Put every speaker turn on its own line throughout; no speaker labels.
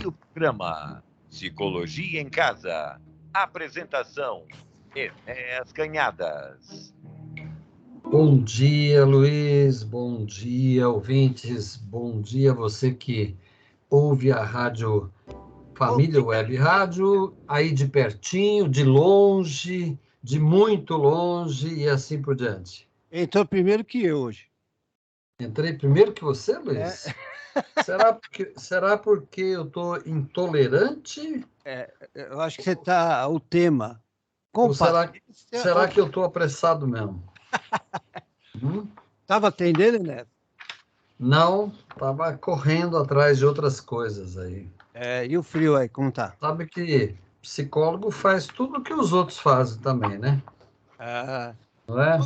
e o programa Psicologia em Casa. Apresentação, Enéas Canhadas.
Bom dia, Luiz. Bom dia, ouvintes. Bom dia, você que ouve a Rádio Família Web Rádio, aí de pertinho, de longe, de muito longe e assim por diante.
Entrou primeiro que eu hoje.
Entrei primeiro que você, Luiz? Será porque eu estou intolerante?
Eu acho que você está o tema.
Ou será que eu estou apressado mesmo?
Estava atendendo, né?
Não, estava correndo atrás de outras coisas aí.
E o frio aí, como tá?
Sabe que psicólogo faz tudo o que os outros fazem também, né? Não é?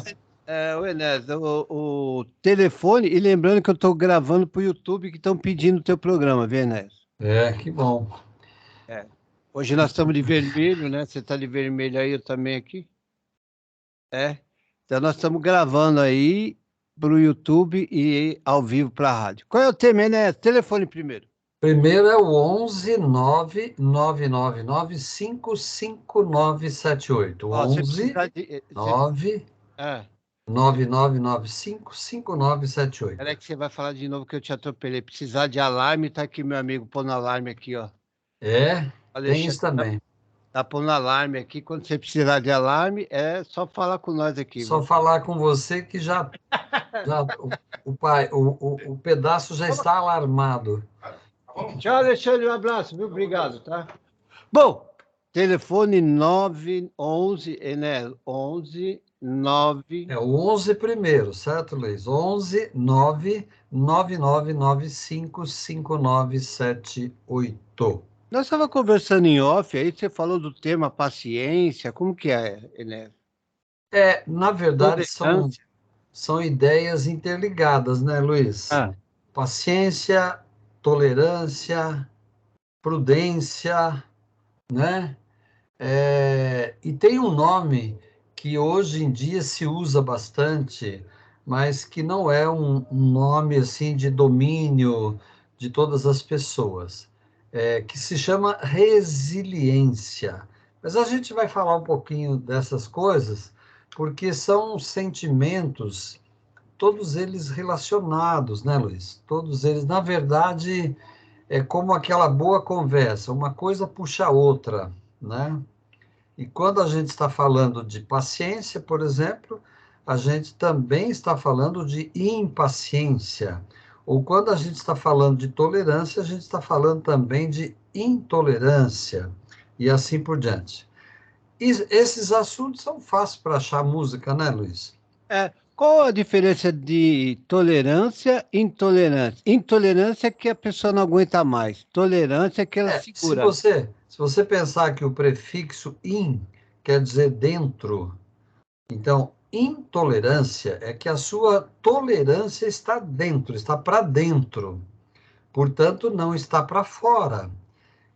O Enéas, o telefone, e lembrando que eu estou gravando para o YouTube, que estão pedindo o teu programa, viu, Enéas?
Que bom.
Hoje nós estamos de vermelho, né? Você está de vermelho aí, eu também aqui. Então nós estamos gravando aí para o YouTube e ao vivo para a rádio. Qual é o tema, Enéas? Telefone primeiro.
Primeiro é o 11 999 55978. 11 9 99955978.
Peraí que você vai falar de novo que eu te atropelei. Precisar de alarme, tá aqui meu amigo pondo alarme aqui, ó.
Tem isso também.
Tá pondo alarme aqui. Quando você precisar de alarme, é só falar com nós aqui.
Só falar com você que já o pedaço já está alarmado.
Tchau, Alexandre, um abraço, viu? Obrigado, tá? Bom, telefone 911, né? 11 9...
É o 11 primeiro, certo, Luiz? 11 999955978.
Nós estávamos conversando em off, aí você falou do tema paciência, como que é, né?
Na verdade, são ideias interligadas, né, Luiz? Paciência, tolerância, prudência, né? E tem um nome que hoje em dia se usa bastante, mas que não é um nome assim de domínio de todas as pessoas, que se chama resiliência. Mas a gente vai falar um pouquinho dessas coisas, porque são sentimentos, todos eles relacionados, né, Luiz? Todos eles, na verdade, é como aquela boa conversa, uma coisa puxa a outra, né? E quando a gente está falando de paciência, por exemplo, a gente também está falando de impaciência. Ou quando a gente está falando de tolerância, a gente está falando também de intolerância, e assim por diante. E esses assuntos são fáceis para achar música, né, Luiz?
Qual a diferença de tolerância e intolerância? Intolerância é que a pessoa não aguenta mais. Tolerância é que ela segura.
Se você pensar que o prefixo in quer dizer dentro, então intolerância é que a sua tolerância está dentro, está para dentro. Portanto, não está para fora.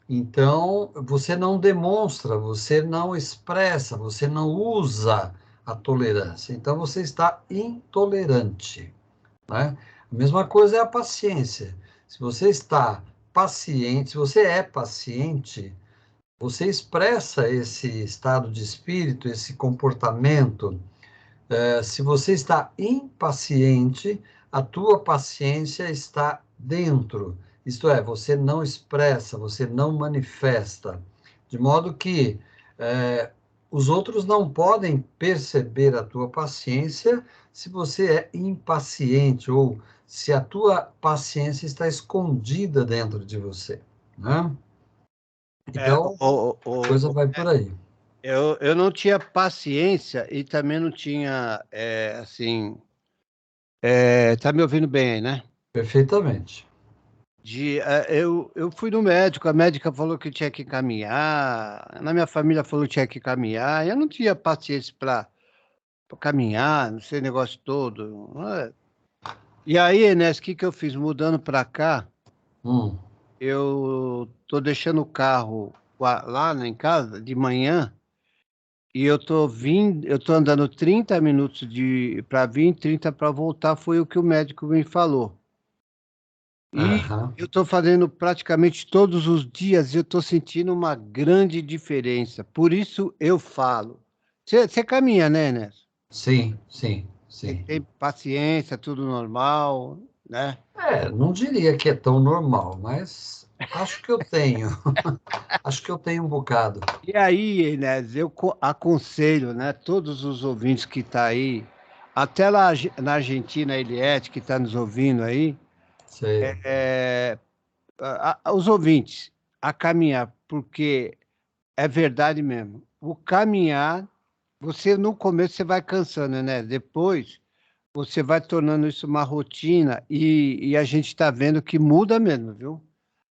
Então, você não demonstra, você não expressa, você não usa a tolerância. Então, você está intolerante, né? A mesma coisa é a paciência. Se você está paciente, se você é paciente, você expressa esse estado de espírito, esse comportamento. Se você está impaciente, a tua paciência está dentro. Isto é, você não expressa, você não manifesta. De modo que os outros não podem perceber a tua paciência se você é impaciente ou se a tua paciência está escondida dentro de você, né? Então, a coisa vai por aí.
Eu não tinha paciência e também não tinha, assim... tá me ouvindo bem aí, né?
Perfeitamente.
Eu fui no médico, a médica falou que tinha que caminhar, na minha família falou que tinha que caminhar, eu não tinha paciência para caminhar, não sei, negócio todo. E aí, Enéas, o que eu fiz? Mudando para cá, eu tô deixando o carro lá em casa de manhã e eu tô andando 30 minutos para vir, 30 para voltar, foi o que o médico me falou. E
Aham.
eu estou fazendo praticamente todos os dias e eu estou sentindo uma grande diferença. Por isso eu falo. Você caminha, né, Enéas?
Sim, sim,
Você
sim.
tem paciência, tudo normal, né?
Não diria que é tão normal, mas acho que eu tenho. Acho que eu tenho um bocado.
E aí, Enéas, eu aconselho, né, todos os ouvintes que estão aí, até lá na Argentina, a Eliette, que está nos ouvindo aí,
Sei.
é, os ouvintes, a caminhar, porque é verdade mesmo. O caminhar, você no começo você vai cansando, né? Depois você vai tornando isso uma rotina e a gente está vendo que muda mesmo, viu?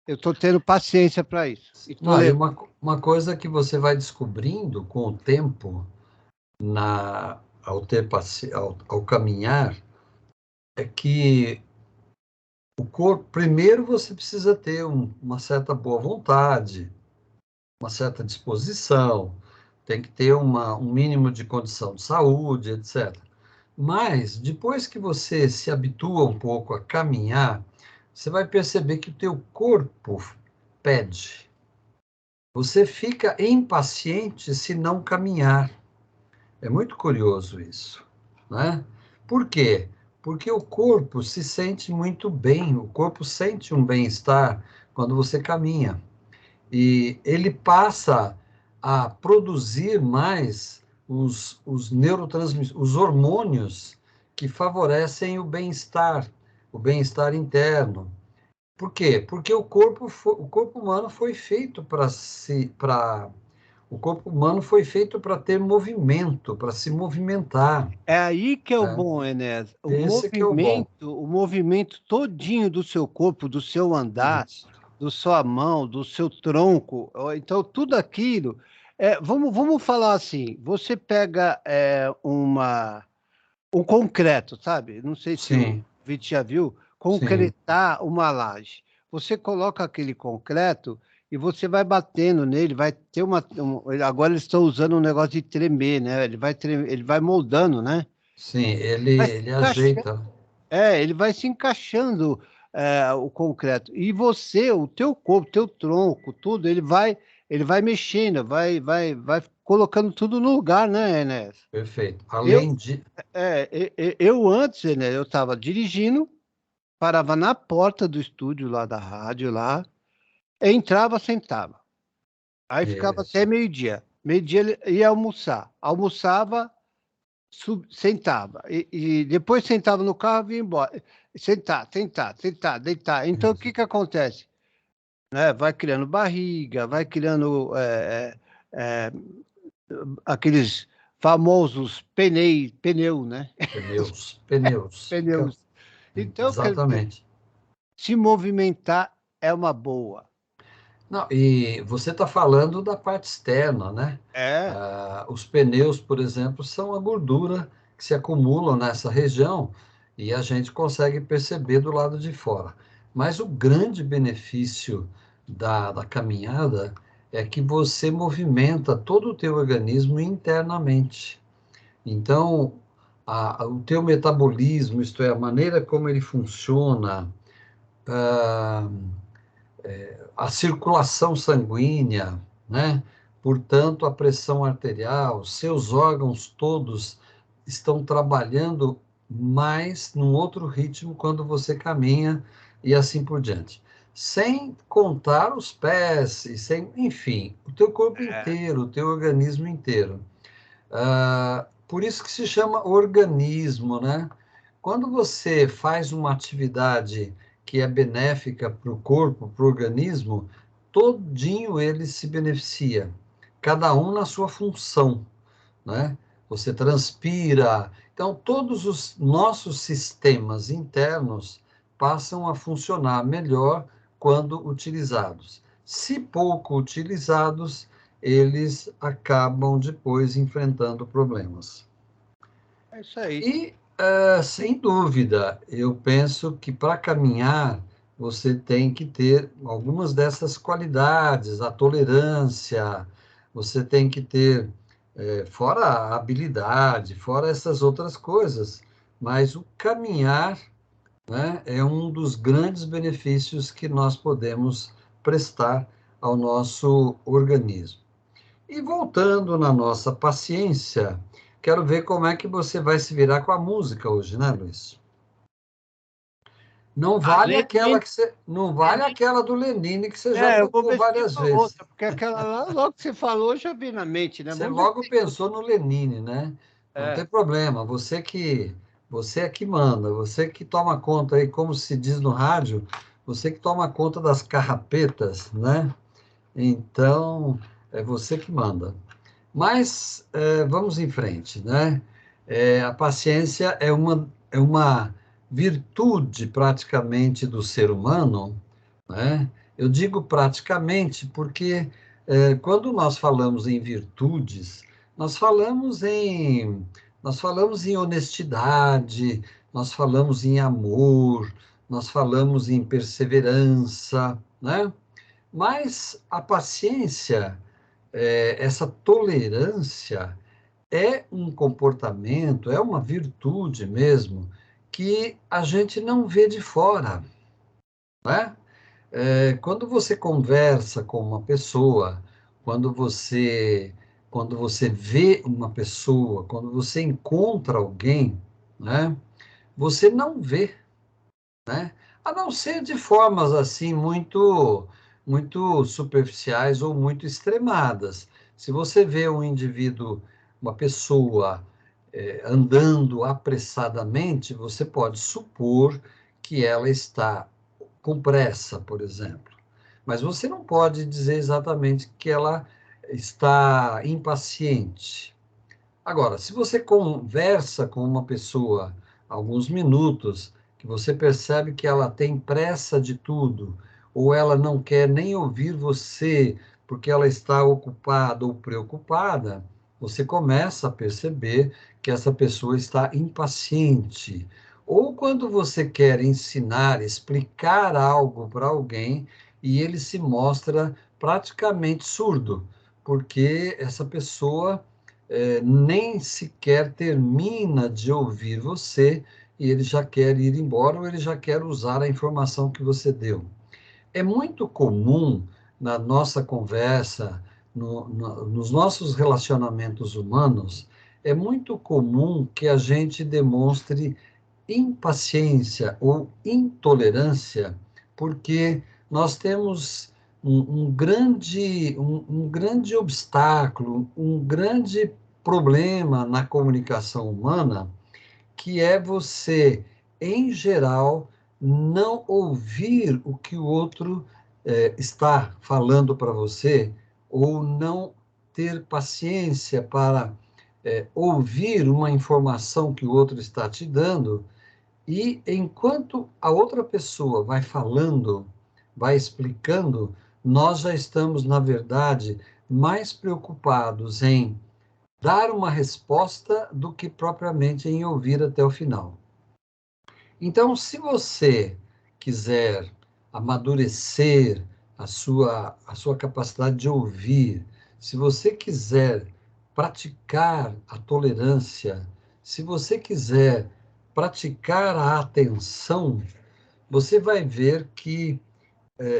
Eu estou tendo paciência para isso. E tô
Não, e
levando.
uma coisa que você vai descobrindo com o tempo, ao caminhar, é que o corpo, primeiro você precisa ter uma certa boa vontade, uma certa disposição, tem que ter um mínimo de condição de saúde, etc. Mas, depois que você se habitua um pouco a caminhar, você vai perceber que o teu corpo pede. Você fica impaciente se não caminhar. É muito curioso isso, né? Por quê? Porque o corpo se sente muito bem, o corpo sente um bem-estar quando você caminha. E ele passa a produzir mais os neurotransmissores, os hormônios que favorecem o bem-estar interno. Por quê? Porque o corpo humano foi feito o corpo humano foi feito para ter movimento, para se movimentar,
É aí que é o
né?
bom, Enéas.
Esse que é o bom.
O movimento todinho do seu corpo, do seu andar,
Isso.
da sua mão, do seu tronco. Então, tudo aquilo. Vamos falar assim: você pega um concreto, sabe? Não sei se o
Sim,
Vitor já viu,
sim,
concretar uma laje. Você coloca aquele concreto e você vai batendo nele, vai ter agora eles estão usando um negócio de tremer, né? Ele vai moldando, né?
sim,
Vai se
ele
encaixando.
ajeita.
Ele vai se encaixando, o concreto. E você, o teu corpo, o teu tronco, tudo, ele vai mexendo, vai colocando tudo no lugar, né, Enéas?
Perfeito.
Eu,
Além de.
eu antes, né, eu estava dirigindo, parava na porta do estúdio lá da rádio lá, entrava, sentava. Aí ficava até
Isso.
meio-dia. Meio-dia ele ia almoçar. Almoçava, sentava. E depois sentava no carro e ia embora. Sentar, deitar. Então, o que que acontece? Né? Vai criando barriga, vai criando é, aqueles famosos pneu, né?
Pneus.
Pneus. Então, quer dizer,
Exatamente.
se movimentar é uma boa.
Não, e você está falando da parte externa, né?
É,
Os pneus, por exemplo, são a gordura que se acumulam nessa região e a gente consegue perceber do lado de fora. Mas o grande benefício da caminhada é que você movimenta todo o teu organismo internamente. Então, o teu metabolismo, isto é, a maneira como ele funciona, ah, a circulação sanguínea, né? Portanto, a pressão arterial, seus órgãos todos estão trabalhando mais num outro ritmo quando você caminha e assim por diante. Sem contar os pés, enfim, o teu corpo
é,
inteiro, o teu organismo inteiro. Por isso que se chama organismo, né? Quando você faz uma atividade que é benéfica para o corpo, para o organismo, todinho ele se beneficia, cada um na sua função, né? Você transpira. Então, todos os nossos sistemas internos passam a funcionar melhor quando utilizados. Se pouco utilizados, eles acabam depois enfrentando problemas.
é isso aí.
E, sem dúvida, eu penso que para caminhar você tem que ter algumas dessas qualidades, a tolerância, você tem que ter, fora a habilidade, fora essas outras coisas, mas o caminhar né, é um dos grandes benefícios que nós podemos prestar ao nosso organismo. E voltando na nossa paciência, quero ver como é que você vai se virar com a música hoje, né, Luiz? Não vale aquela
Lenine,
que você, não vale aquela do Lenine que você já
eu vou
tocou
ver se tem
várias
uma
vezes.
outra, porque aquela lá, logo que você falou, já vi na mente, né?
Você
Vamos ver se
logo
tem outra.
pensou no Lenine, né? Não tem
É,
problema, você é que manda, você que toma conta aí, como se diz no rádio, você que toma conta das carrapetas, né? Então, é você que manda. Mas vamos em frente, né? A paciência é uma virtude praticamente do ser humano, né? Eu digo praticamente porque quando nós falamos em virtudes, nós falamos em nós falamos em honestidade, nós falamos em amor, nós falamos em perseverança, né? Mas a paciência, essa tolerância é um comportamento, é uma virtude mesmo, que a gente não vê de fora, né? Quando você conversa com uma pessoa, quando você, quando você vê uma pessoa, quando você encontra alguém, né? Você não vê, né? A não ser de formas assim muito superficiais ou muito extremadas. Se você vê um indivíduo, uma pessoa andando apressadamente, você pode supor que ela está com pressa, por exemplo. Mas você não pode dizer exatamente que ela está impaciente. Agora, se você conversa com uma pessoa alguns minutos, que você percebe que ela tem pressa de tudo, ou ela não quer nem ouvir você porque ela está ocupada ou preocupada, você começa a perceber que essa pessoa está impaciente. Ou quando você quer ensinar, explicar algo para alguém e ele se mostra praticamente surdo, porque essa pessoa nem sequer termina de ouvir você e ele já quer ir embora ou ele já quer usar a informação que você deu. É muito comum na nossa conversa, nos nossos relacionamentos humanos, é muito comum que a gente demonstre impaciência ou intolerância, porque nós temos um grande obstáculo, um grande problema na comunicação humana, que é você, em geral, não ouvir o que o outro está falando para você, ou não ter paciência para ouvir uma informação que o outro está te dando, e enquanto a outra pessoa vai falando, vai explicando, nós já estamos, na verdade, mais preocupados em dar uma resposta do que propriamente em ouvir até o final. Então, se você quiser amadurecer a sua capacidade de ouvir, se você quiser praticar a tolerância, se você quiser praticar a atenção, você vai ver que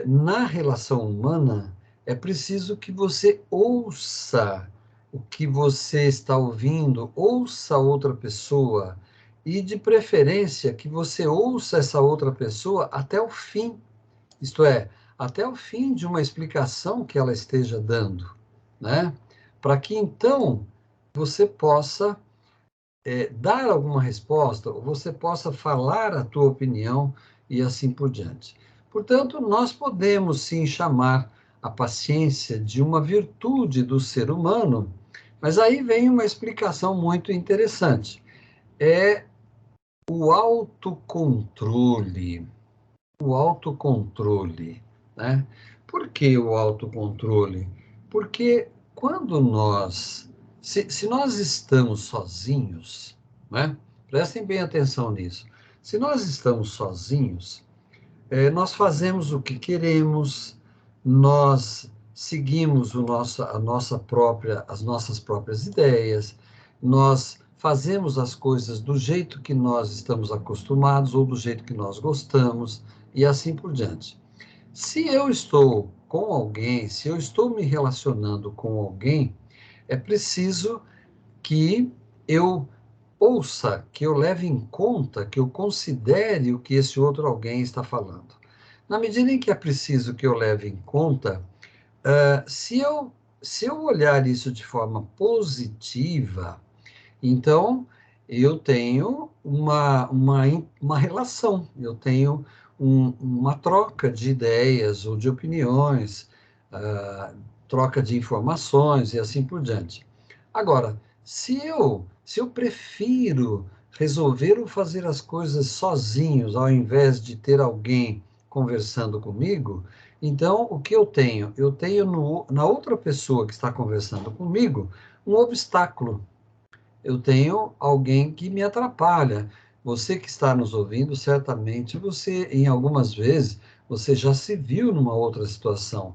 na relação humana é preciso que você ouça o que você está ouvindo, ouça outra pessoa e, de preferência, que você ouça essa outra pessoa até o fim, isto é, até o fim de uma explicação que ela esteja dando, né? Para que então você possa dar alguma resposta, ou você possa falar a tua opinião e assim por diante. Portanto, nós podemos sim chamar a paciência de uma virtude do ser humano, mas aí vem uma explicação muito interessante. É o autocontrole. O autocontrole, né? Por que o autocontrole? Porque quando se nós estamos sozinhos, né? Prestem bem atenção nisso. Se nós estamos sozinhos, nós fazemos o que queremos, nós seguimos as nossas próprias ideias, nós fazemos as coisas do jeito que nós estamos acostumados ou do jeito que nós gostamos e assim por diante. Se eu estou com alguém, se eu estou me relacionando com alguém, é preciso que eu ouça, que eu leve em conta, que eu considere o que esse outro alguém está falando. Na medida em que é preciso que eu leve em conta, se eu olhar isso de forma positiva, então eu tenho uma relação, eu tenho uma troca de ideias ou de opiniões, troca de informações e assim por diante. Agora, se eu prefiro resolver ou fazer as coisas sozinhos, ao invés de ter alguém conversando comigo, então o que eu tenho? Eu tenho na outra pessoa que está conversando comigo um obstáculo. Eu tenho alguém que me atrapalha. Você que está nos ouvindo, certamente você, em algumas vezes, você já se viu numa outra situação,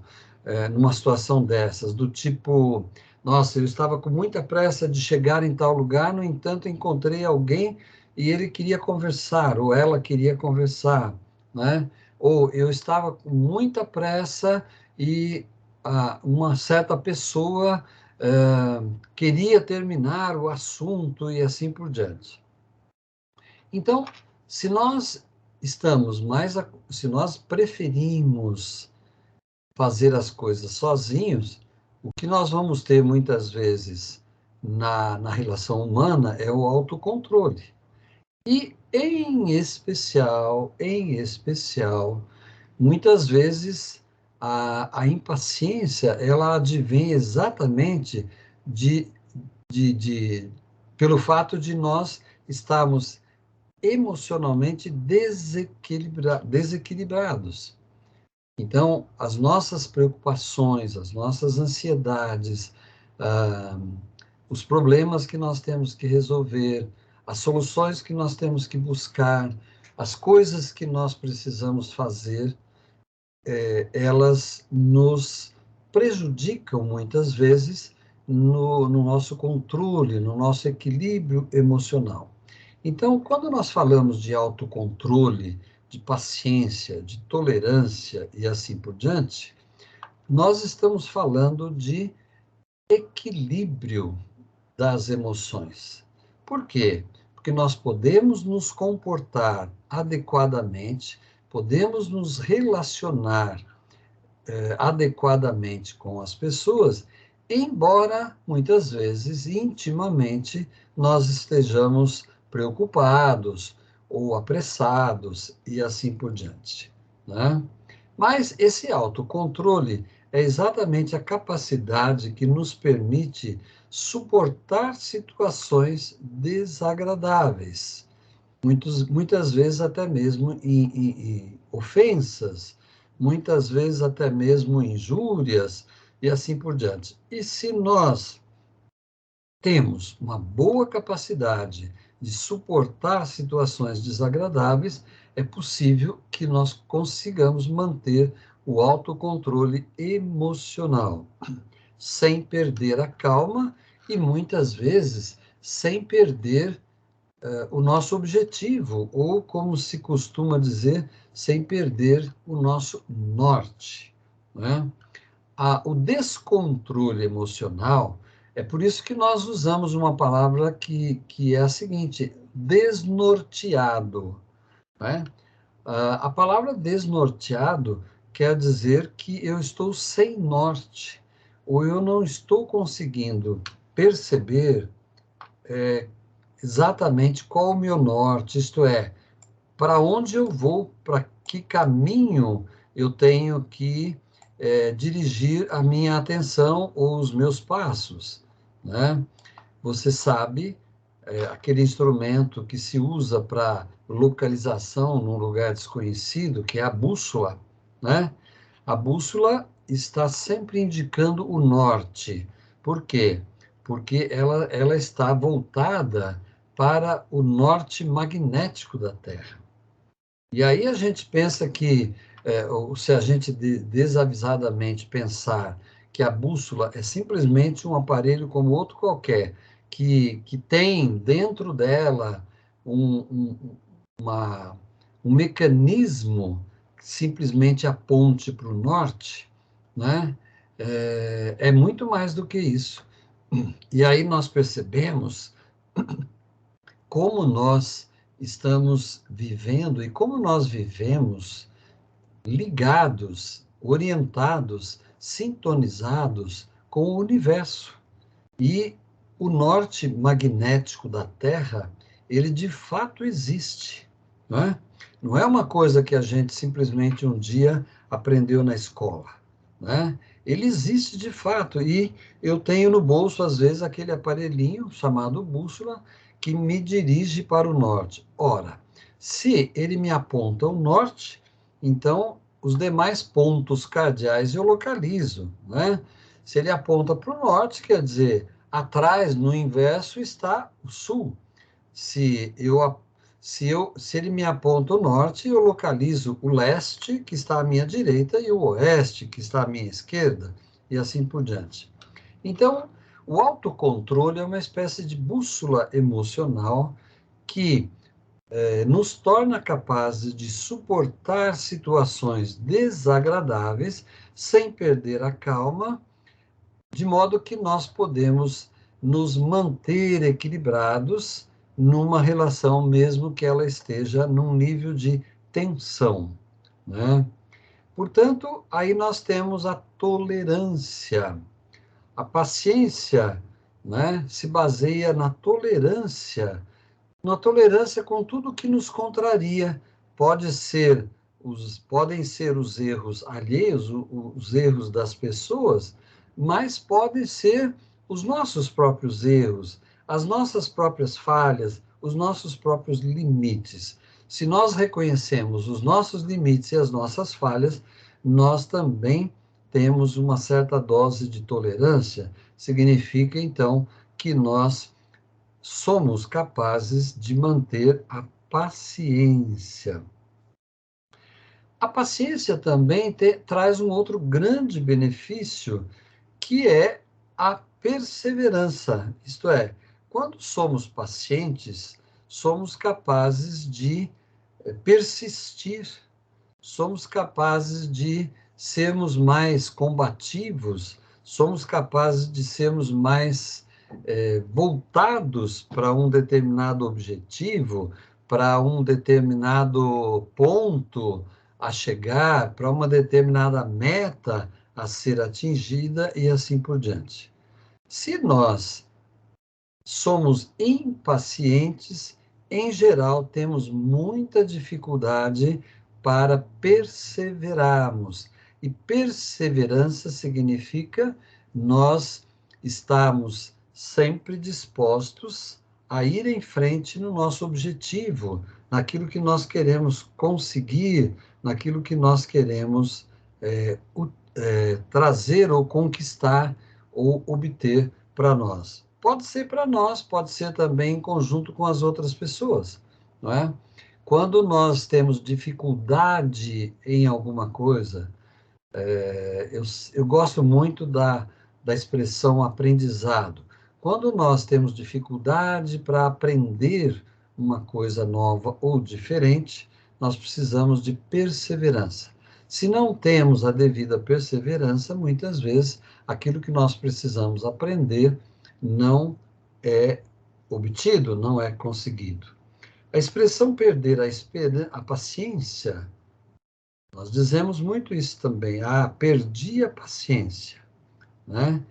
numa situação dessas, do tipo, nossa, eu estava com muita pressa de chegar em tal lugar, no entanto, encontrei alguém e ele queria conversar, ou ela queria conversar, né? Ou eu estava com muita pressa e uma certa pessoa queria terminar o assunto e assim por diante. Então, se nós se nós preferimos fazer as coisas sozinhos, o que nós vamos ter muitas vezes na relação humana é o autocontrole. E, em especial, muitas vezes a impaciência, ela advém exatamente de, pelo fato de nós estarmos emocionalmente desequilibrados. Então, as nossas preocupações, as nossas ansiedades, os problemas que nós temos que resolver, as soluções que nós temos que buscar, as coisas que nós precisamos fazer, elas nos prejudicam muitas vezes no nosso controle, no nosso equilíbrio emocional. Então, quando nós falamos de autocontrole, de paciência, de tolerância e assim por diante, nós estamos falando de equilíbrio das emoções. Por quê? Porque nós podemos nos comportar adequadamente, podemos nos relacionar adequadamente com as pessoas, embora muitas vezes intimamente nós estejamos preocupados ou apressados e assim por diante, né? Mas esse autocontrole é exatamente a capacidade que nos permite suportar situações desagradáveis, muitas vezes até mesmo em ofensas, muitas vezes até mesmo injúrias e assim por diante. E se nós temos uma boa capacidade de suportar situações desagradáveis, é possível que nós consigamos manter o autocontrole emocional, sem perder a calma e muitas vezes sem perder o nosso objetivo, ou como se costuma dizer, sem perder o nosso norte, né? O descontrole emocional, é por isso que nós usamos uma palavra que é a seguinte, desnorteado, né? A palavra desnorteado quer dizer que eu estou sem norte, ou eu não estou conseguindo perceber exatamente qual o meu norte, isto é, para onde eu vou, para que caminho eu tenho que dirigir a minha atenção ou os meus passos, né? Você sabe, aquele instrumento que se usa para localização num lugar desconhecido, que é a bússola, né? A bússola está sempre indicando o norte. Por quê? Porque ela está voltada para o norte magnético da Terra. E aí a gente pensa que, ou se a gente desavisadamente pensar que a bússola é simplesmente um aparelho como outro qualquer, que tem dentro dela um mecanismo que simplesmente aponte para o norte, né? É muito mais do que isso. E aí nós percebemos como nós estamos vivendo e como nós vivemos ligados, orientados, sintonizados com o universo. E o norte magnético da Terra, ele de fato existe, não é? Não é uma coisa que a gente simplesmente um dia aprendeu na escola, né? Ele existe de fato, e eu tenho no bolso, às vezes, aquele aparelhinho chamado bússola, que me dirige para o norte. Ora, se ele me aponta o norte, então os demais pontos cardeais eu localizo, né? Se ele aponta para o norte, quer dizer, atrás, no inverso, está o sul. Se ele me aponta o norte, eu localizo o leste, que está à minha direita, e o oeste, que está à minha esquerda, e assim por diante. Então, o autocontrole é uma espécie de bússola emocional que nos torna capazes de suportar situações desagradáveis sem perder a calma, de modo que nós podemos nos manter equilibrados numa relação, mesmo que ela esteja num nível de tensão, né? Portanto, aí nós temos a tolerância. A paciência, né, se baseia na tolerância com tudo que nos contraria. Podem ser os erros alheios, os erros das pessoas, mas podem ser os nossos próprios erros, as nossas próprias falhas, os nossos próprios limites. Se nós reconhecemos os nossos limites e as nossas falhas, nós também temos uma certa dose de tolerância. Significa, então, que nós somos capazes de manter a paciência. A paciência também traz um outro grande benefício, que é a perseverança. Isto é, quando somos pacientes, somos capazes de persistir, somos capazes de sermos mais combativos, somos capazes de sermos mais voltados para um determinado objetivo, para um determinado ponto a chegar, para uma determinada meta a ser atingida e assim por diante. Se nós somos impacientes, em geral, temos muita dificuldade para perseverarmos. E perseverança significa nós estarmos sempre dispostos a ir em frente no nosso objetivo, naquilo que nós queremos conseguir, naquilo que nós queremos trazer ou conquistar ou obter para nós. Pode ser para nós, pode ser também em conjunto com as outras pessoas, não é? Quando nós temos dificuldade em alguma coisa, eu gosto muito da expressão aprendizado. Quando nós temos dificuldade para aprender uma coisa nova ou diferente, nós precisamos de perseverança. Se não temos a devida perseverança, muitas vezes aquilo que nós precisamos aprender não é obtido, não é conseguido. A expressão perder a paciência, nós dizemos muito isso também, perdi a paciência, né?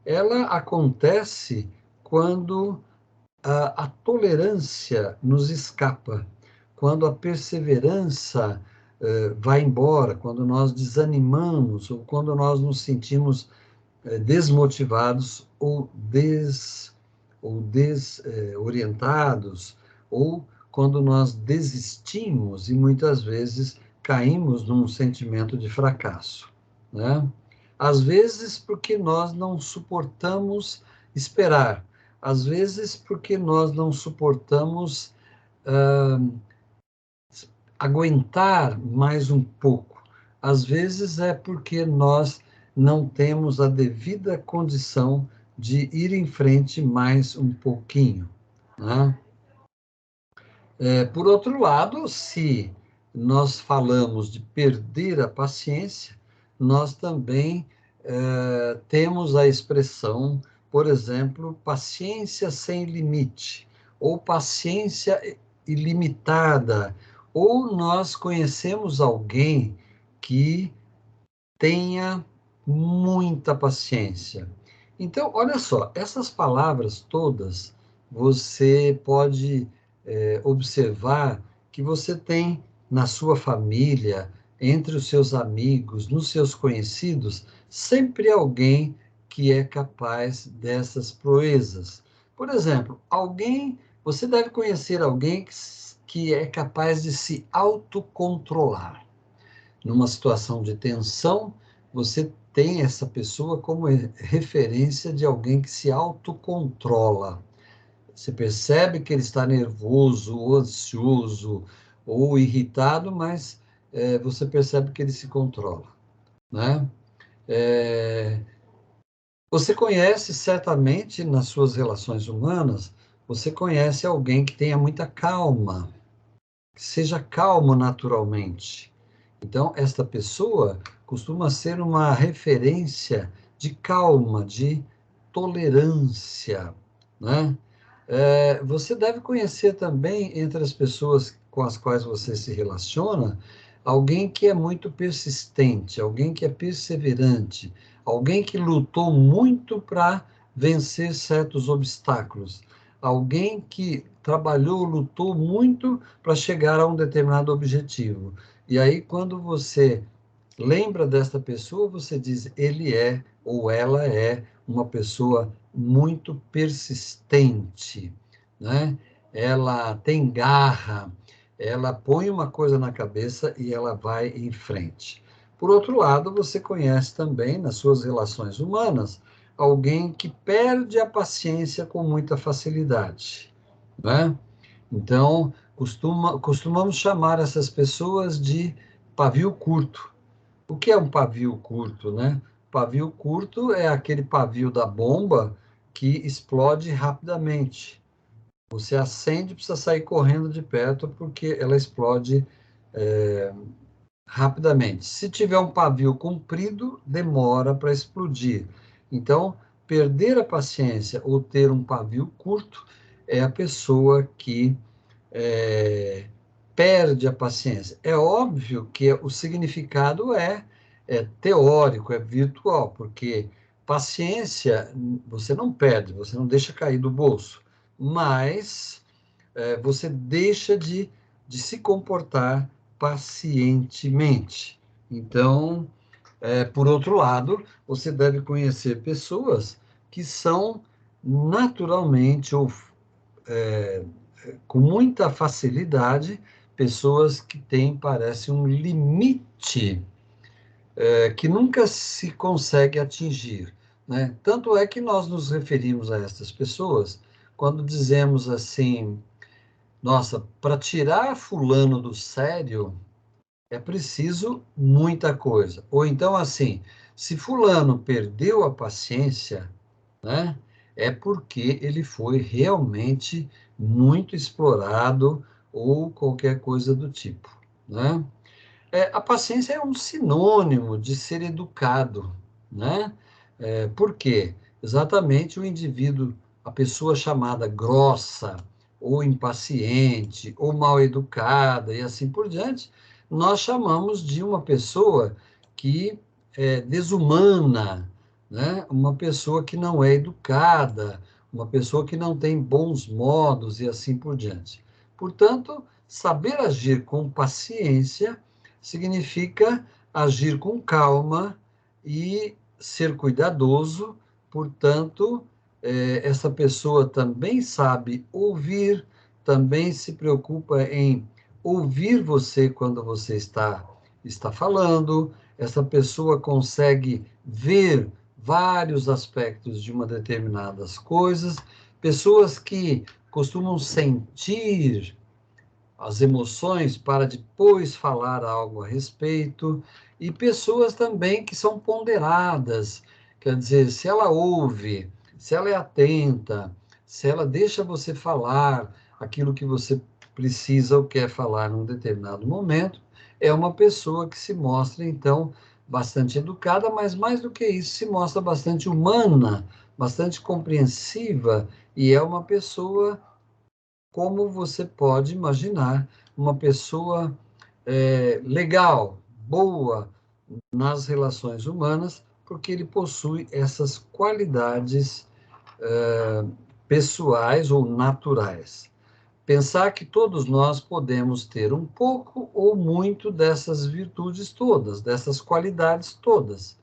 Ela acontece quando a tolerância nos escapa, quando a perseverança vai embora, quando nós desanimamos, ou quando nós nos sentimos desmotivados ou desorientados, ou quando nós desistimos e muitas vezes caímos num sentimento de fracasso, né? Às vezes porque nós não suportamos esperar, às vezes porque nós não suportamos aguentar mais um pouco, às vezes é porque nós não temos a devida condição de ir em frente mais um pouquinho, né? Por outro lado, se nós falamos de perder a paciência, nós também temos a expressão, por exemplo, paciência sem limite, ou paciência ilimitada, ou nós conhecemos alguém que tenha muita paciência. Então, olha só, essas palavras todas, você pode observar que você tem na sua família, entre os seus amigos, nos seus conhecidos, sempre alguém que é capaz dessas proezas. Por exemplo, você deve conhecer alguém que é capaz de se autocontrolar. Numa situação de tensão, você tem essa pessoa como referência de alguém que se autocontrola. Você percebe que ele está nervoso, ou ansioso, ou irritado, mas você percebe que ele se controla, né? Você conhece certamente nas suas relações humanas, você conhece alguém que tenha muita calma, que seja calmo naturalmente. Então, esta pessoa costuma ser uma referência de calma, de tolerância, né? Você deve conhecer também, entre as pessoas com as quais você se relaciona, alguém que é muito persistente, alguém que é perseverante, alguém que lutou muito para vencer certos obstáculos, alguém que trabalhou, lutou muito para chegar a um determinado objetivo. E aí, quando você lembra desta pessoa, você diz, ele é ou ela é uma pessoa muito persistente, né? Ela tem garra, ela põe uma coisa na cabeça e ela vai em frente. Por outro lado, você conhece também, nas suas relações humanas, alguém que perde a paciência com muita facilidade, né? Então, costumamos chamar essas pessoas de pavio curto. O que é um pavio curto, né? Pavio curto é aquele pavio da bomba que explode rapidamente. Você acende, precisa sair correndo de perto porque ela explode rapidamente. Se tiver um pavio comprido, demora para explodir. Então, perder a paciência ou ter um pavio curto é a pessoa que é, perde a paciência. É óbvio que o significado é teórico, é virtual, porque paciência você não perde, você não deixa cair do bolso, mas você deixa de se comportar pacientemente. Então, por outro lado, você deve conhecer pessoas que são naturalmente ou com muita facilidade, pessoas que têm, parece, um limite que nunca se consegue atingir, né? Tanto é que nós nos referimos a estas pessoas quando dizemos assim, nossa, para tirar fulano do sério é preciso muita coisa. Ou então assim, se fulano perdeu a paciência, né, é porque ele foi realmente muito explorado ou qualquer coisa do tipo, né? A paciência é um sinônimo de ser educado, né? Por quê? Exatamente o indivíduo, a pessoa chamada grossa, ou impaciente, ou mal educada, e assim por diante, nós chamamos de uma pessoa que é desumana, né? Uma pessoa que não é educada, uma pessoa que não tem bons modos, e assim por diante. Portanto, saber agir com paciência significa agir com calma e ser cuidadoso, portanto, essa pessoa também sabe ouvir, também se preocupa em ouvir você quando você está falando, essa pessoa consegue ver vários aspectos de uma determinadas coisas, pessoas que costumam sentir as emoções para depois falar algo a respeito, e pessoas também que são ponderadas, quer dizer, se ela ouve se ela é atenta, se ela deixa você falar aquilo que você precisa ou quer falar num determinado momento, é uma pessoa que se mostra, então, bastante educada, mas mais do que isso, se mostra bastante humana, bastante compreensiva, e é uma pessoa, como você pode imaginar, uma pessoa legal, boa nas relações humanas, porque ele possui essas qualidades pessoais ou naturais. Pensar que todos nós podemos ter um pouco ou muito dessas virtudes todas, dessas qualidades todas,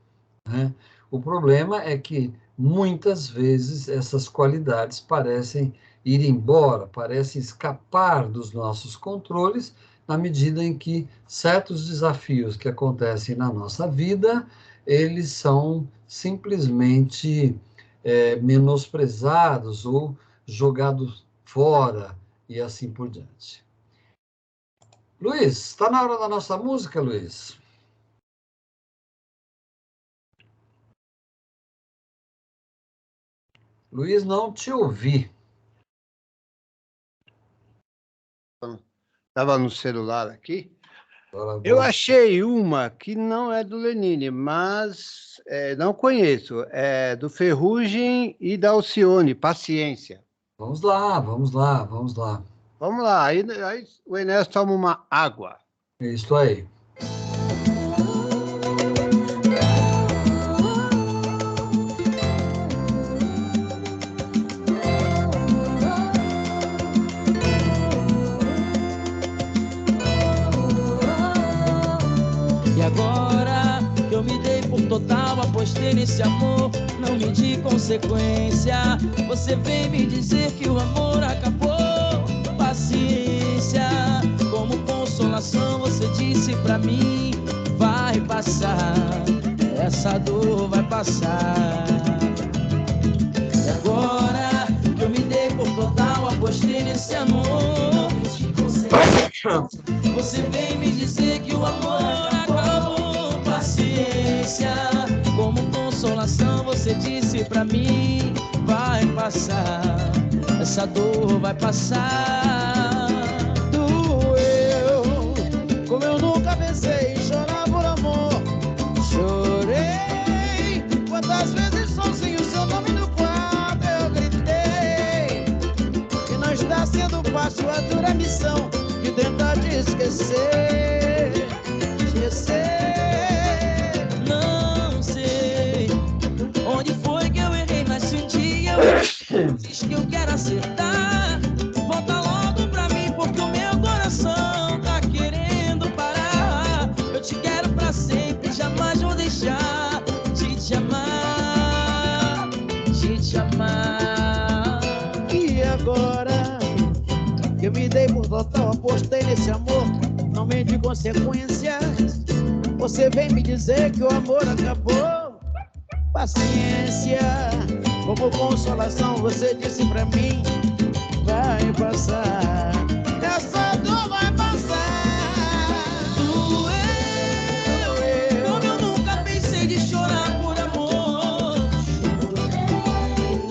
né? O problema é que, muitas vezes, essas qualidades parecem ir embora, parecem escapar dos nossos controles, na medida em que certos desafios que acontecem na nossa vida, eles são simplesmente menosprezados ou jogados fora, e assim por diante. Luiz, está na hora da nossa música, Luiz? Luiz, não te ouvi.
Estava no celular aqui.
Agora
Eu
vou...
achei uma que não é do Lenine, mas não conheço. É do Ferrugem e da Alcione, Paciência.
Vamos lá, vamos lá, vamos lá.
Vamos lá, aí o Enéas toma uma água.
É isso aí.
E agora que eu me dei por total, apostei nesse amor, não medi consequência. Você vem me dizer que o amor acabou. Paciência, como consolação você disse pra mim, vai passar, essa dor vai passar. E agora que eu me dei por total, apostei nesse amor, você vem me dizer que o amor acabou. Paciência, como consolação você disse pra mim, vai passar, essa dor vai passar. Doeu, como eu nunca pensei em chorar por amor. Chorei, quantas vezes sozinho seu nome no quarto eu gritei. E não está sendo fácil a dura missão de tentar te esquecer. Não sei onde foi que eu errei, mas se um dia eu diz que eu quero acertar, volta logo pra mim, porque o meu coração tá querendo parar. Eu te quero pra sempre, jamais vou deixar de te amar, de te amar. E agora que eu me dei por total, apostei nesse amor, não medi consequências. Você vem me dizer que o amor acabou. Paciência, como consolação você disse pra mim, vai passar, essa dor vai passar. Doeu, como eu nunca pensei de chorar por amor.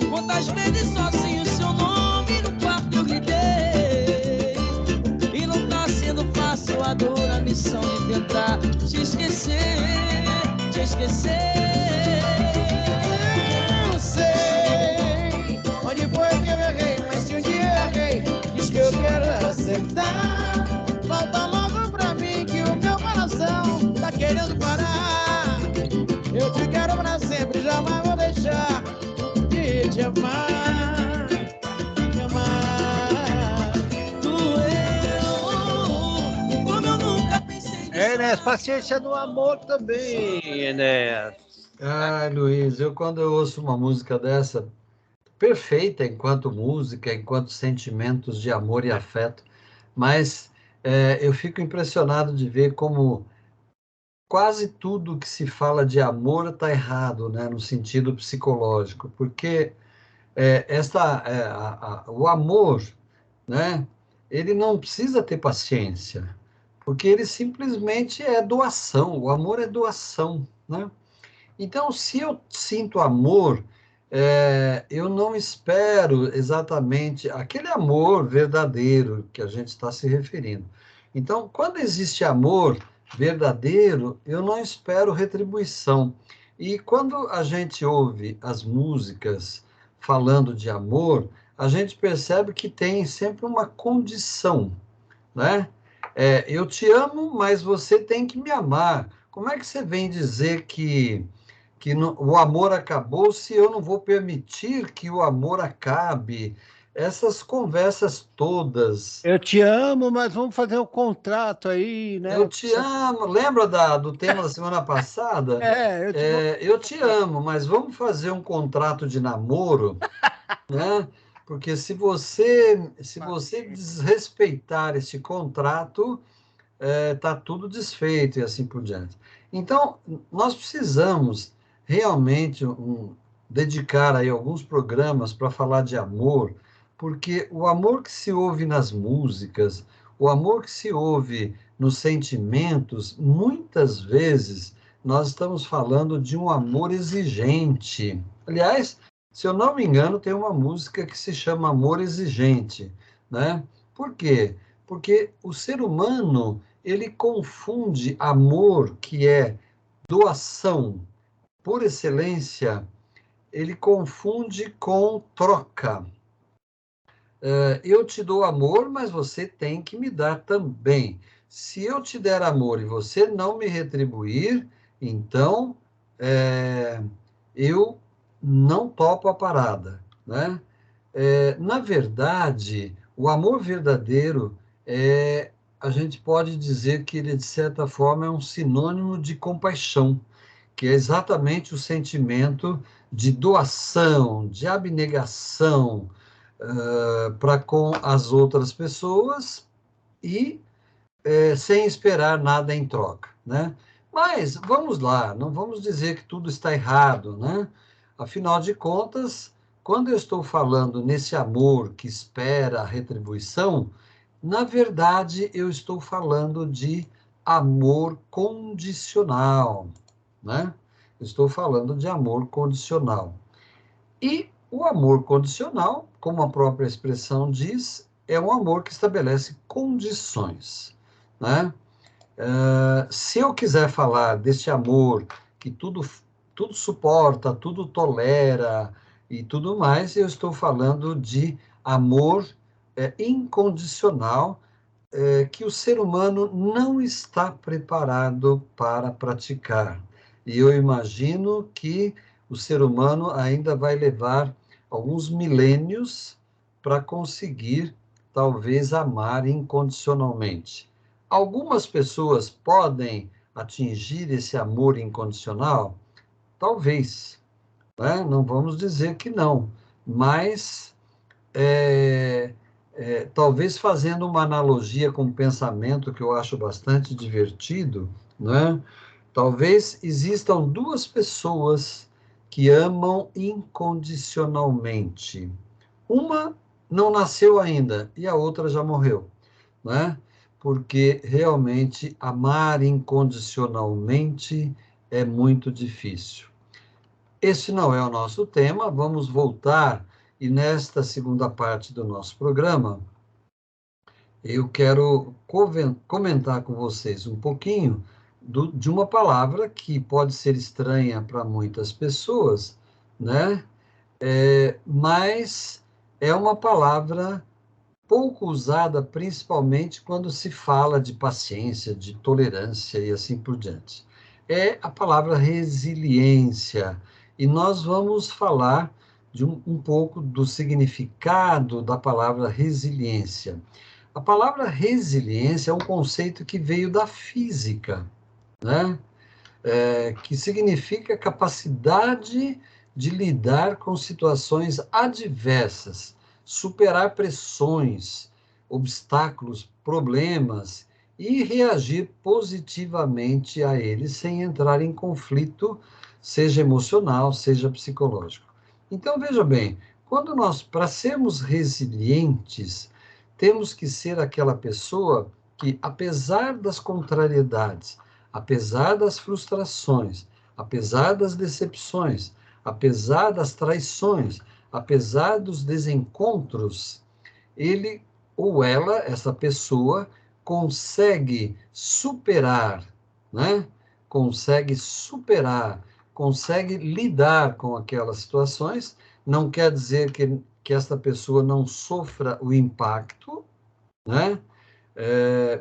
Quantas vezes sozinho seu nome no quarto eu gritei. E não tá sendo fácil a dor, a missão de tentar te esquecer, te esquecer. Não sei onde foi que eu errei, mas se um dia eu errei, diz que eu quero acertar. Volta logo pra mim que o meu coração tá querendo parar. Eu te quero pra sempre, jamais vou deixar de te amar, te amar. Doeu, como eu nunca pensei.
Enéas, paciência no amor também, Enéas.
Ai, Luiz, quando eu ouço uma música dessa, perfeita enquanto música, enquanto sentimentos de amor e afeto, mas eu fico impressionado de ver como quase tudo que se fala de amor está errado, né, no sentido psicológico, porque o amor, né, ele não precisa ter paciência, porque ele simplesmente é doação, o amor é doação, né? Então, se eu sinto amor, eu não espero exatamente aquele amor verdadeiro que a gente está se referindo. Então, quando existe amor verdadeiro, eu não espero retribuição. E quando a gente ouve as músicas falando de amor, a gente percebe que tem sempre uma condição, né? Eu te amo, mas você tem que me amar. Como é que você vem dizer que o amor acabou se eu não vou permitir que o amor acabe? Essas conversas todas.
Eu te amo, mas vamos fazer um contrato aí,
Eu
né?
te amo. Lembra do tema da semana passada?
Eu te vou.
Eu te amo, mas vamos fazer um contrato de namoro, né? Porque se você desrespeitar esse contrato, tá tudo desfeito e assim por diante. Então, nós precisamos realmente dedicar aí alguns programas para falar de amor, porque o amor que se ouve nas músicas, o amor que se ouve nos sentimentos, muitas vezes nós estamos falando de um amor exigente. Aliás, se eu não me engano, tem uma música que se chama Amor Exigente, né? Por quê? Porque o ser humano, ele confunde amor, que é doação por excelência, ele confunde com troca. Eu te dou amor, mas você tem que me dar também. Se eu te der amor e você não me retribuir, então eu não topo a parada, né? Na verdade, o amor verdadeiro a gente pode dizer que ele, de certa forma, é um sinônimo de compaixão, que é exatamente o sentimento de doação, de abnegação para com as outras pessoas e sem esperar nada em troca, né? Mas vamos lá, não vamos dizer que tudo está errado, né? Afinal de contas, quando eu estou falando nesse amor que espera a retribuição, na verdade eu estou falando de amor condicional, né? Eu estou falando de amor condicional. E o amor condicional, como a própria expressão diz, é um amor que estabelece condições, né? Se eu quiser falar desse amor que tudo suporta, tudo tolera e tudo mais, eu estou falando de amor incondicional que o ser humano não está preparado para praticar. E eu imagino que o ser humano ainda vai levar alguns milênios para conseguir, talvez, amar incondicionalmente. Algumas pessoas podem atingir esse amor incondicional? Talvez, né? Não vamos dizer que não, mas talvez fazendo uma analogia com o pensamento que eu acho bastante divertido, né? Talvez existam duas pessoas que amam incondicionalmente. Uma não nasceu ainda e a outra já morreu, né? Porque realmente amar incondicionalmente é muito difícil. Esse não é o nosso tema, vamos voltar e nesta segunda parte do nosso programa, eu quero comentar com vocês um pouquinho de uma palavra que pode ser estranha para muitas pessoas, né? Mas é uma palavra pouco usada, principalmente quando se fala de paciência, de tolerância e assim por diante. É a palavra resiliência. E nós vamos falar de um pouco do significado da palavra resiliência. A palavra resiliência é um conceito que veio da física, né? Que significa capacidade de lidar com situações adversas, superar pressões, obstáculos, problemas e reagir positivamente a eles sem entrar em conflito, seja emocional, seja psicológico. Então, veja bem, para sermos resilientes, temos que ser aquela pessoa que, apesar das contrariedades, apesar das frustrações, apesar das decepções, apesar das traições, apesar dos desencontros, ele ou ela, essa pessoa, consegue superar, né? Consegue superar, consegue lidar com aquelas situações. Não quer dizer que essa pessoa não sofra o impacto, né?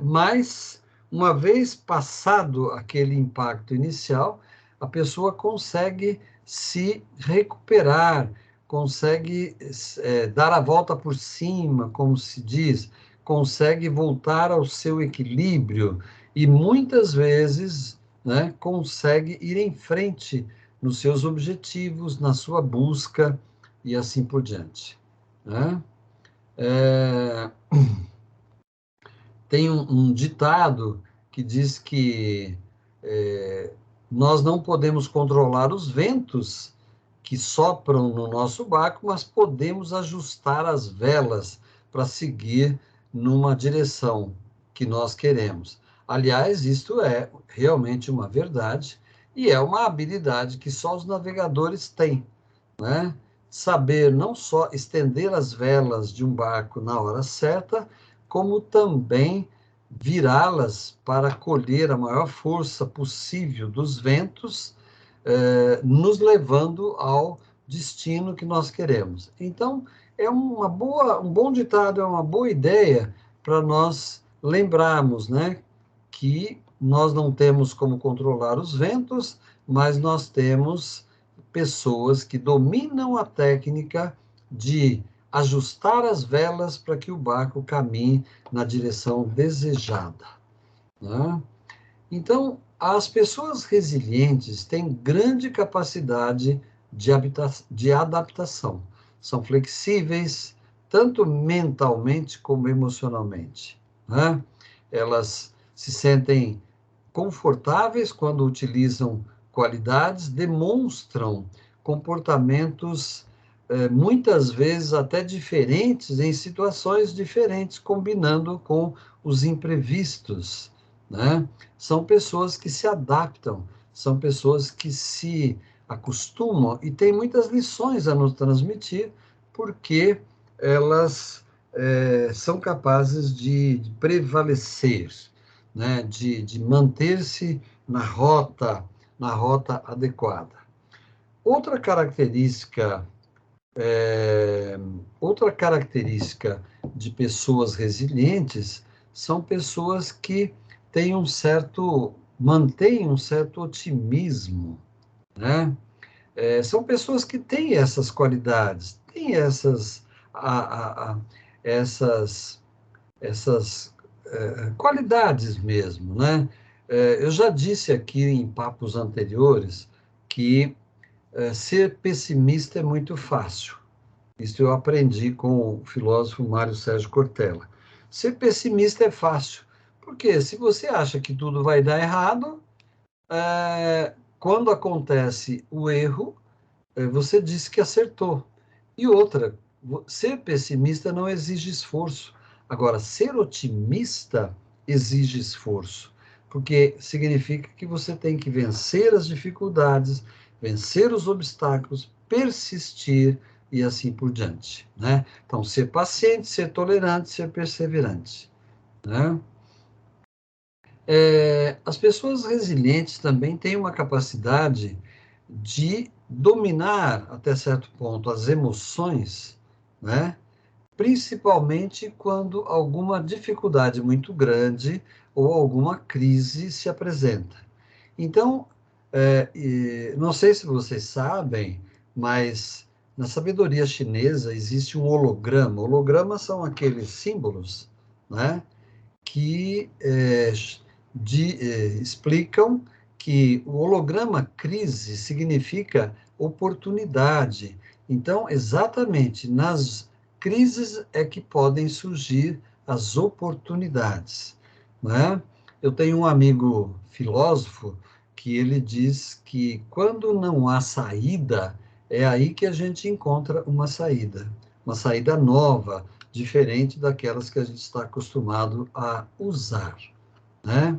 Mas, uma vez passado aquele impacto inicial, a pessoa consegue se recuperar, consegue dar a volta por cima, como se diz, consegue voltar ao seu equilíbrio e muitas vezes, né, consegue ir em frente nos seus objetivos, na sua busca e assim por diante, né? Tem um ditado que diz que nós não podemos controlar os ventos que sopram no nosso barco, mas podemos ajustar as velas para seguir numa direção que nós queremos. Aliás, isto é realmente uma verdade e é uma habilidade que só os navegadores têm, né? Saber não só estender as velas de um barco na hora certa, como também virá-las para colher a maior força possível dos ventos, nos levando ao destino que nós queremos. Então, é um bom ditado, é uma boa ideia para nós lembrarmos, né, que nós não temos como controlar os ventos, mas nós temos pessoas que dominam a técnica de ajustar as velas para que o barco caminhe na direção desejada, né? Então, as pessoas resilientes têm grande capacidade de adaptação. São flexíveis, tanto mentalmente como emocionalmente, né? Elas se sentem confortáveis quando utilizam qualidades, demonstram comportamentos muitas vezes até diferentes, em situações diferentes, combinando com os imprevistos, né? São pessoas que se adaptam, são pessoas que se acostumam e têm muitas lições a nos transmitir, porque elas são capazes de prevalecer, né? De manter-se na rota adequada. Outra característica de pessoas resilientes são pessoas que mantêm um certo otimismo, né? São pessoas que têm essas qualidades, têm essas qualidades mesmo, né? Eu já disse aqui em papos anteriores que ser pessimista é muito fácil. Isso eu aprendi com o filósofo Mário Sérgio Cortella. Ser pessimista é fácil, porque se você acha que tudo vai dar errado, quando acontece o erro, você disse que acertou. E outra, ser pessimista não exige esforço. Agora, ser otimista exige esforço, porque significa que você tem que vencer as dificuldades, vencer os obstáculos, persistir e assim por diante, né? Então, ser paciente, ser tolerante, ser perseverante, né? As pessoas resilientes também têm uma capacidade de dominar, até certo ponto, as emoções, né? Principalmente quando alguma dificuldade muito grande ou alguma crise se apresenta. Então, não sei se vocês sabem, mas na sabedoria chinesa existe um holograma. Hologramas são aqueles símbolos, né, que explicam que o holograma crise significa oportunidade. Então, exatamente nas crises é que podem surgir as oportunidades, né? Eu tenho um amigo filósofo que ele diz que quando não há saída, é aí que a gente encontra uma saída nova, diferente daquelas que a gente está acostumado a usar, né?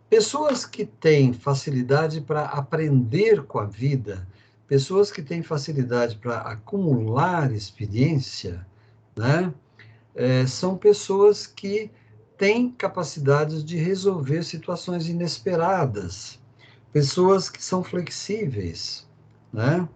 Pessoas que têm facilidade para aprender com a vida, pessoas que têm facilidade para acumular experiência, né? São pessoas que têm capacidades de resolver situações inesperadas, pessoas que são flexíveis, né?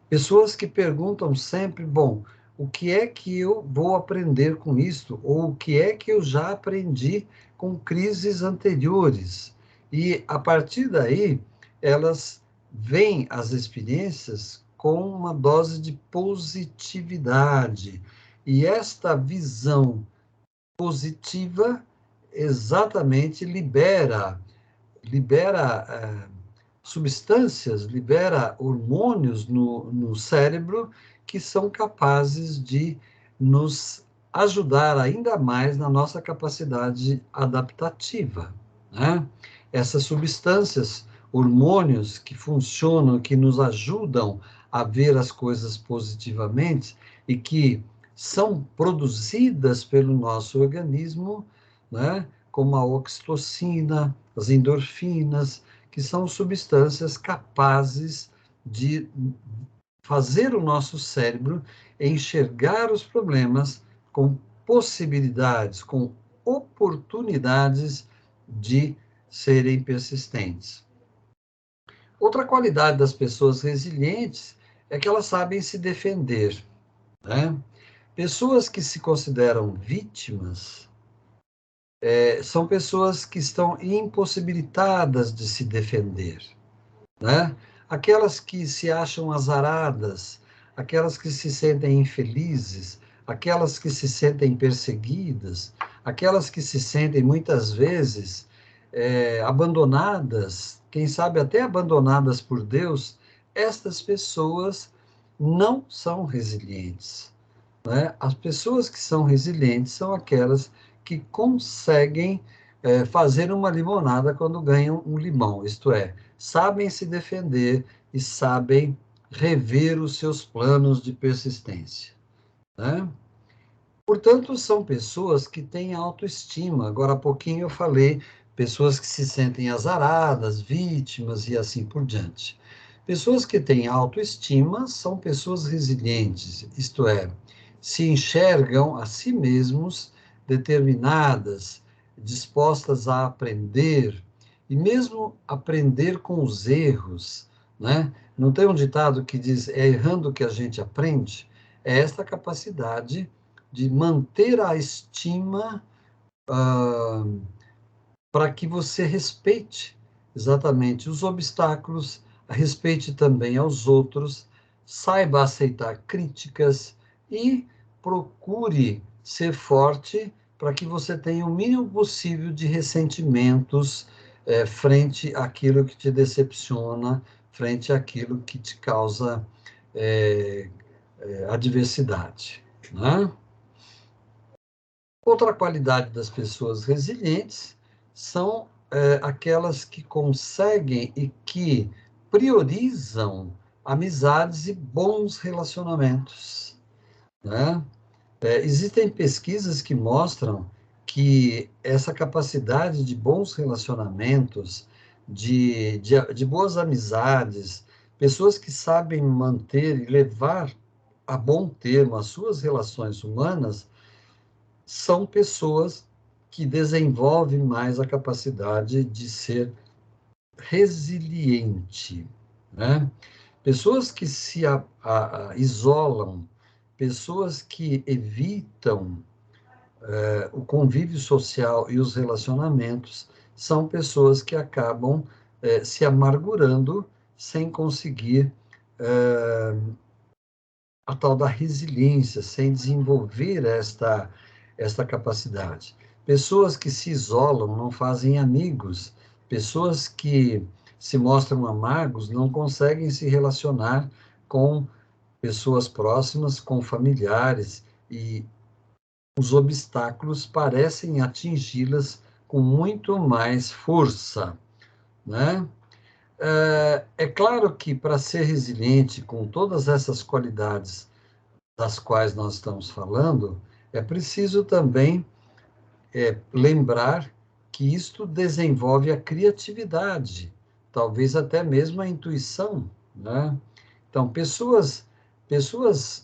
Pessoas que perguntam sempre, bom, o que é que eu vou aprender com isto? Ou o que é que eu já aprendi com crises anteriores? E, a partir daí, elas veem as experiências com uma dose de positividade. E esta visão positiva exatamente libera substâncias, libera hormônios no cérebro que são capazes de nos ajudar ainda mais na nossa capacidade adaptativa, né? Essas substâncias, hormônios que funcionam, que nos ajudam a ver as coisas positivamente e que são produzidas pelo nosso organismo, né? Como a oxitocina, as endorfinas, que são substâncias capazes de fazer o nosso cérebro enxergar os problemas com possibilidades, com oportunidades de serem persistentes. Outra qualidade das pessoas resilientes é que elas sabem se defender, né? Pessoas que se consideram vítimas são pessoas que estão impossibilitadas de se defender, né? Aquelas que se acham azaradas, aquelas que se sentem infelizes, aquelas que se sentem perseguidas, aquelas que se sentem muitas vezes abandonadas, quem sabe até abandonadas por Deus, estas pessoas não são resilientes, né? As pessoas que são resilientes são aquelas que conseguem fazer uma limonada quando ganham um limão, isto é, sabem se defender e sabem rever os seus planos de persistência, né? Portanto, são pessoas que têm autoestima. Agora há pouquinho eu falei pessoas que se sentem azaradas, vítimas e assim por diante. Pessoas que têm autoestima são pessoas resilientes, isto é, se enxergam a si mesmos determinadas, dispostas a aprender, e mesmo aprender com os erros, né? Não tem um ditado que diz, é errando que a gente aprende? É esta capacidade de manter a estima para que você respeite exatamente os obstáculos, respeite também aos outros, saiba aceitar críticas e procure ser forte para que você tenha o mínimo possível de ressentimentos frente àquilo que te decepciona, frente àquilo que te causa adversidade, né? Outra qualidade das pessoas resilientes são aquelas que conseguem e que priorizam amizades e bons relacionamentos, né? Existem pesquisas que mostram que essa capacidade de bons relacionamentos, de boas amizades, pessoas que sabem manter e levar a bom termo as suas relações humanas, são pessoas que desenvolvem mais a capacidade de ser resiliente, né? Pessoas que se isolam, pessoas que evitam o convívio social e os relacionamentos, são pessoas que acabam se amargurando sem conseguir a tal da resiliência, sem desenvolver esta capacidade. Pessoas que se isolam não fazem amigos, pessoas que se mostram amargos não conseguem se relacionar com pessoas próximas, com familiares, e os obstáculos parecem atingi-las com muito mais força, né? É claro que para ser resiliente com todas essas qualidades das quais nós estamos falando, é preciso também lembrar que isto desenvolve a criatividade, talvez até mesmo a intuição, né? Então, pessoas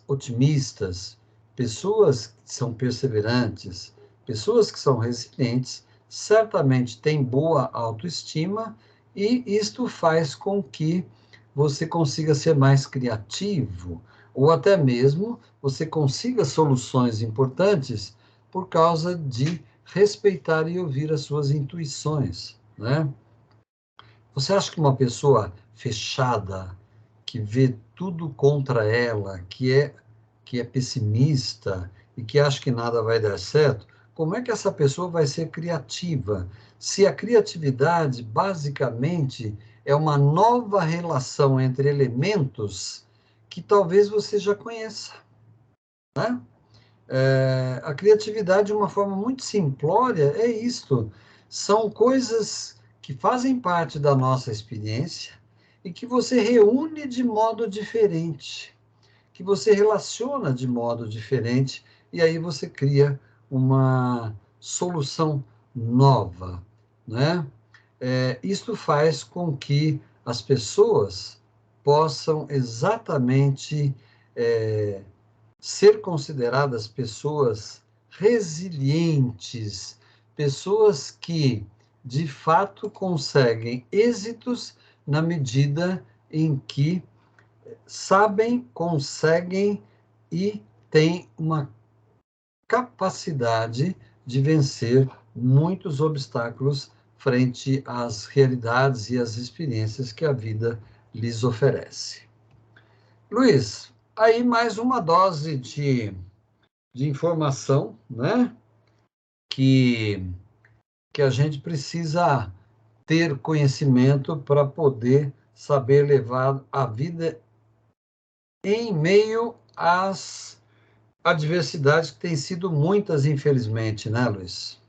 otimistas, pessoas que são perseverantes, pessoas que são resilientes, certamente têm boa autoestima, e isto faz com que você consiga ser mais criativo, ou até mesmo você consiga soluções importantes por causa de respeitar e ouvir as suas intuições, né? Você acha que uma pessoa fechada, que vê tudo contra ela, que é pessimista e que acha que nada vai dar certo, como é que essa pessoa vai ser criativa? Se a criatividade, basicamente, é uma nova relação entre elementos que talvez você já conheça, né? A criatividade, de uma forma muito simplória, é isto. São coisas que fazem parte da nossa experiência e que você reúne de modo diferente, que você relaciona de modo diferente, e aí você cria uma solução nova, né? Isto faz com que as pessoas possam exatamente ser consideradas pessoas resilientes, pessoas que, de fato, conseguem êxitos na medida em que sabem, conseguem e têm uma capacidade de vencer muitos obstáculos frente às realidades e às experiências que a vida lhes oferece. Luiz, aí mais uma dose de informação, né? Que a gente precisa ter conhecimento para poder saber levar a vida em meio às adversidades, que têm sido muitas, infelizmente, né, Luiz?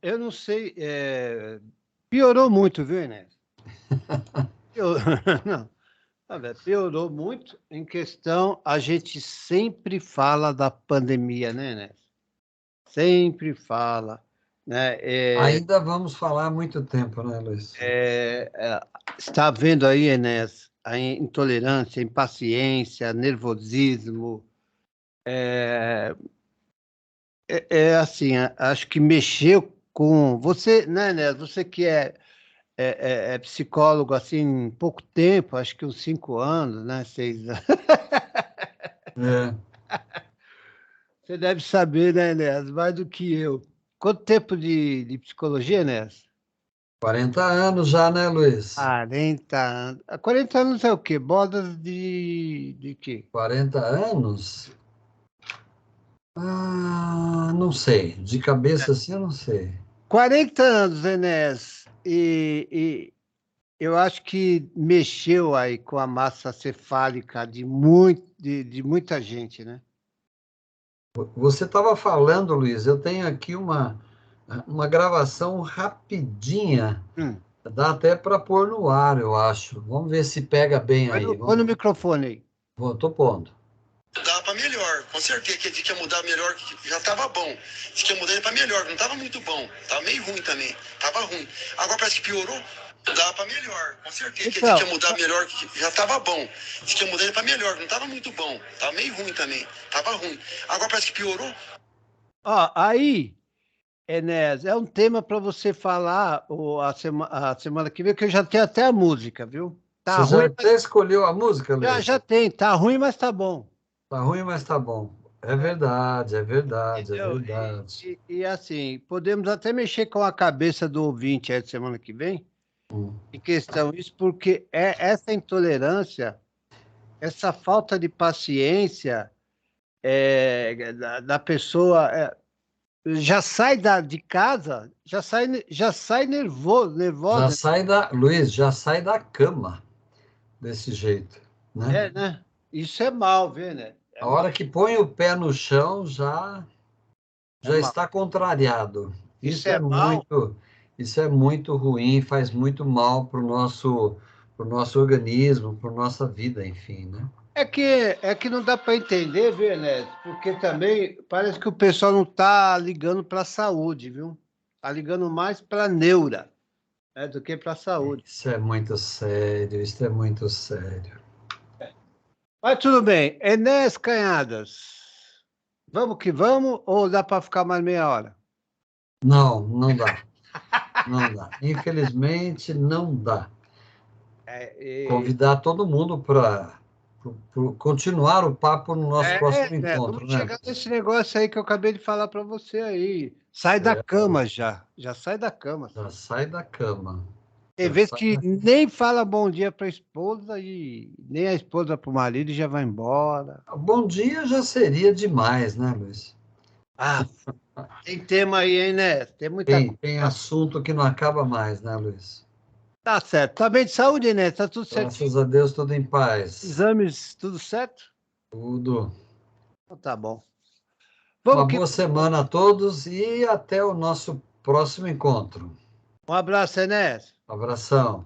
Eu não sei, piorou muito, viu, Inês? Não, piorou muito em questão, a gente sempre fala da pandemia, né, Inês? Sempre fala, né?
Ainda vamos falar há muito tempo, né, Luiz?
Está vendo aí, Enéas, a intolerância, a impaciência, nervosismo. Assim, acho que mexeu com você, né, Enéas? Você que é psicólogo assim, em pouco tempo, acho que uns 5 anos, né? 6 anos. Você deve saber, né, Enéas? Mais do que eu. Quanto tempo de psicologia, Enéas?
40 anos já, né, Luiz?
40 anos. 40 anos é o quê? Bodas de quê?
40 anos? Não sei. De cabeça assim, eu não sei.
40 anos, Enéas. E eu acho que mexeu aí com a massa cefálica de muita gente, né?
Você estava falando, Luiz, eu tenho aqui uma gravação rapidinha. Dá até para pôr no ar, eu acho. Vamos ver se pega bem aí.
Põe no microfone aí.
Estou pondo.
Mudar para melhor, com certeza que ele quer mudar melhor, que já estava bom. Diz que ia mudar ele para melhor, não estava muito bom, estava meio ruim também, estava ruim. Agora parece que piorou, mudar para melhor, com certeza que ele quer mudar melhor, que já estava bom. Diz que ia mudar ele para melhor, não estava muito bom, estava meio ruim também, estava ruim. Agora parece que piorou.
Aí, Enéas, é um tema para você falar a semana que vem, que eu já tenho até a música, viu?
Tá Você ruim, já até escolheu a música, Luiz?
Já tem, tá ruim, mas tá bom.
Tá ruim, mas tá bom. É verdade, é verdade, é verdade.
E assim, podemos até mexer com a cabeça do ouvinte aí de semana que vem, em questão isso, porque essa intolerância, essa falta de paciência da pessoa, já sai de casa, já sai nervosa.
Luiz, já sai da cama desse jeito, né?
Né? Isso é mal, vê, né?
A hora que põe o pé no chão, já está contrariado. Isso é muito ruim, faz muito mal para o nosso organismo, para a nossa vida, enfim, né?
É que não dá para entender, viu, Enéas? Porque também parece que o pessoal não está ligando para a saúde, viu? Está ligando mais para a neura, né, do que para a saúde.
Isso é muito sério, isso é muito sério.
Mas tudo bem. Enéas Canhadas, vamos que vamos ou dá para ficar mais meia hora?
Não, não dá. Não dá. Infelizmente, não dá. Convidar todo mundo para continuar o papo no nosso próximo
Né?
encontro,
Vamos
né?
chegar nesse negócio aí que eu acabei de falar para você aí. Sai da cama já. Já sai da cama.
Já sai da cama.
Tem vezes que nem fala bom dia para a esposa e nem a esposa para o marido e já vai embora.
Bom dia já seria demais, né, Luiz?
Ah, tem tema aí, hein, né? Tem muita coisa.
Tem assunto que não acaba mais, né, Luiz?
Tá certo. Tá bem de saúde, né? Tá tudo certo.
Graças a Deus, tudo em paz.
Exames, tudo certo?
Tudo.
Então tá bom.
Uma boa semana a todos e até o nosso próximo encontro.
Um abraço, Enéas.
Abração.